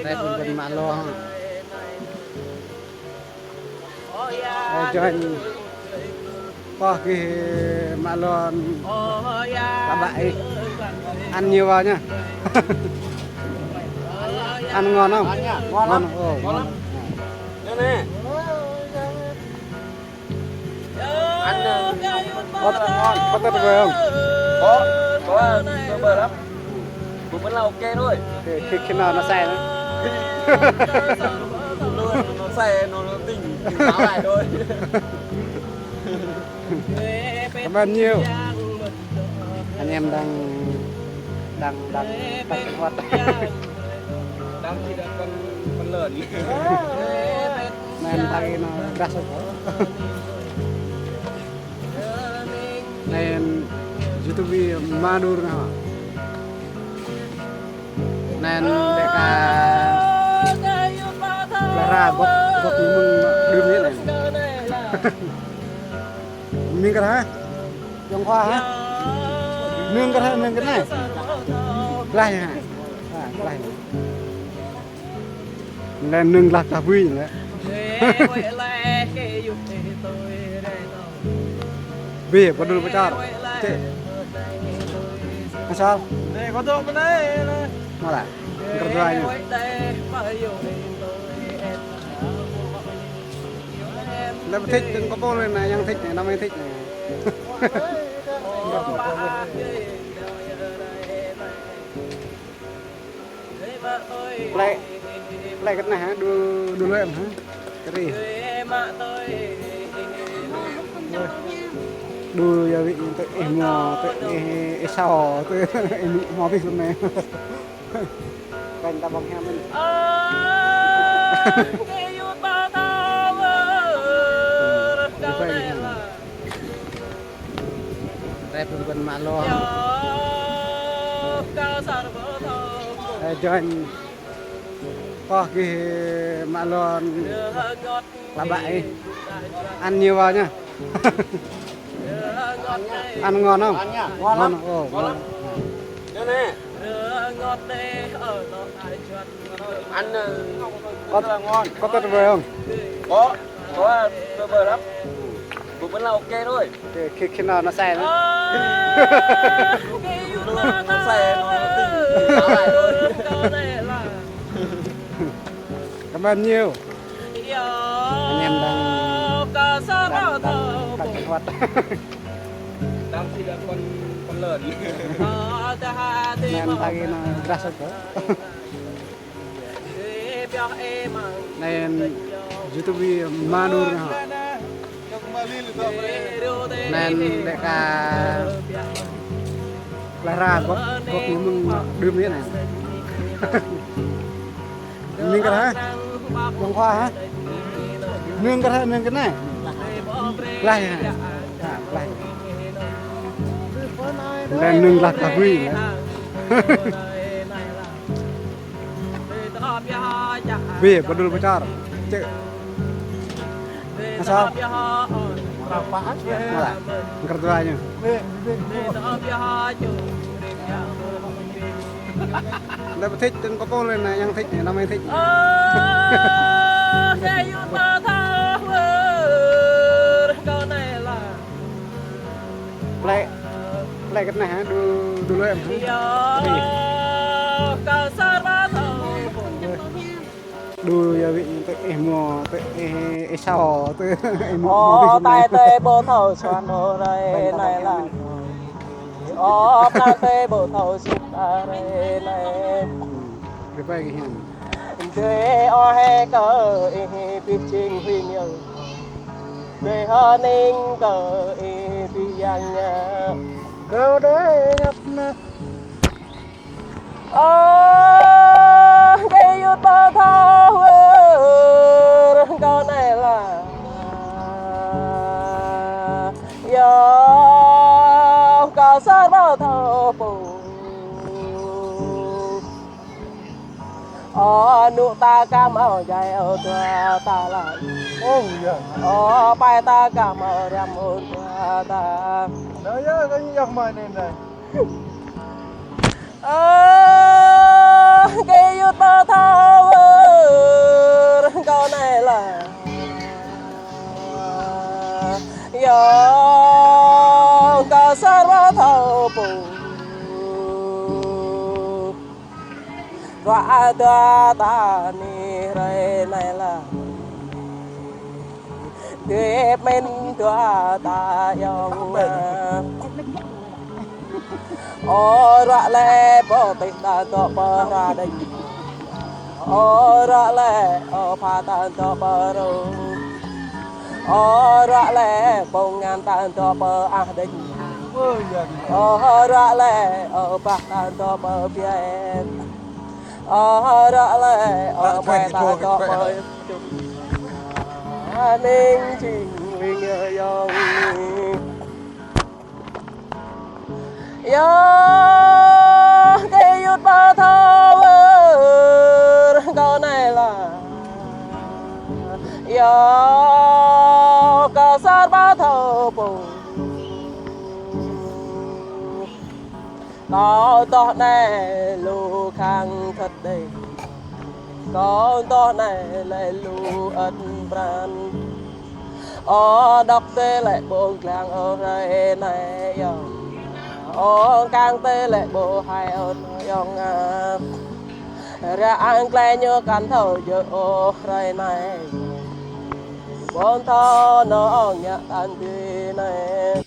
Đây cũng gần mạ lo cho anh có cái mạ lo là bại ăn nhiều vào nhá. Ăn ngon không? Ngon lắm. Ngon lắm. Đây nè. Ăn Có tất về không? Có tuyệt vời lắm. Cũng vẫn là ok thôi. Khi nào nó xe nữa? Nó xe nó tỉnh táo lại thôi. Cảm ơn nhiều. Anh em đang kế hoạch. Đang chỉ là con lợn. Nên tay nó đắt rồi. Nên YouTube Madur nào. Nên để cả Lara bốc mừng đêm hết này. Mình cái hả? Trong khoa hả? Nương cái này. Lai hả? Lai. Lên nương lạc cà vui nữa. Vì có đưa cho chị. Sao? Đây có đồ bên đây. Nó lại. Cái thứ hai nữa. Nó thích đừng có bô lên này, nhưng thích này, nó mới thích này. Lại cái này hả? Đưa lên hả? Cái gì? Đưa giờ bị em mò em sao em mò bị luôn này. Canh ta bong hem lên. Đây cũng gần mạ lo. Cho anh có cái mạ lo là bại ăn nhiều vào nhá. Ăn ngon không? Ngon lắm. Ngon lắm. Đây nè. Ăn Có tuyệt vời không? Có tuyệt vời lắm. Cũng vẫn là ok thôi. Khi nào nó xe nữa? Nó xe nó tỉnh táo lại thôi. Cảm ơn nhiều. Anh em đang kế hoạch. Đang chỉ là con lợn. Nên tay nó đắt rồi. Nên YouTube Madur nào. Nên để cả Lara bốc mừng đêm hết này. Mình cái hả? Trong khoa hả? Nương cái này. Lai hả? Lai. Lên nương lạc cà vui nữa. Vì có đưa cho chứ. Sao? Nó lại. Cái thứ hai nhá. Nó thích đừng có bô lên này, nhưng thích này, nó mới thích. Lại cái này hả? Đưa lên hả? Đưa giờ bị em mò em sao em mò tay tê bồ thầu xoan hồ đây này là tay tê bồ thầu xịt đây này cái bài cái hàng để o he cờ bị trình huy nhiều để hơn ninh cờ bị giang nhà câu đấy nhập nè cái yêu ta thao câu này là yo cao sát bao thao bù nụ ta cam ở dài ở tua ta lại bài ta cam ở đêm ở tua ta đó nhá có như dòng mời này này cái yêu ta thao câu này là yo ca sa ra thao bù ra ta ta ni re này là để mình tua ta yong ô ra lệ bố tịch ta to bờ ra đây ô ra lệ ô pha ta to bờ ru ô ra lệ bông ngàn ta to bờ à đây ô ra lệ ô pha ta to bờ biển ô ra lệ ô pha ta to bờ ninh trình vinh yong yo cái yut ba thao câu này là yo ca sát ba thao bù có to này lu khang thật đây có to này lại lu ân bran ở đọc tê lại buông làng ở đây này yo ô càng tê lệ bộ hai ơn yong ra ăn clé nhớ cắn thầu giờ ô đây này bốn thọ nó nhạc ăn tươi này